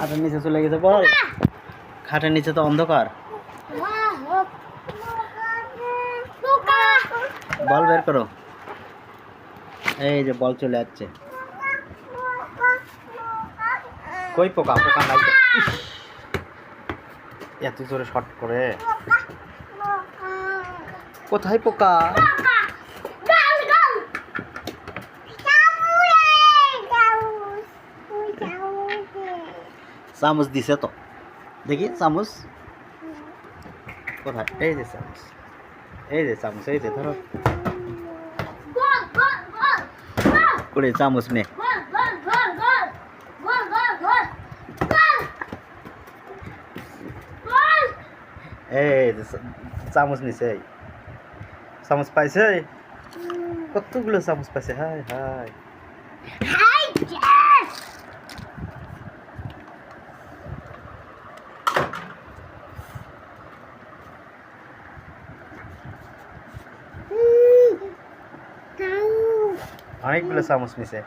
খাটের নিচে চলে গেছে বল। খাটের নিচে তো অন্ধকার। বল বের করো। এই যে বল চলে যাচ্ছে। কই পোকা? পোকা নাই তো। এত জোরে শট করে। কোথায় পোকা? চামচ দিছে তো, দেখি চামচ কোথায়? এই যে চামচ, এই যে চামচ, এই যে ধরো করে চামচ নে। এই যে চামচ নিছে, চামচ পাইছে। কতগুলো চামচ পাইছে! হাই হাই অনেকগুলো চামচ নিছে।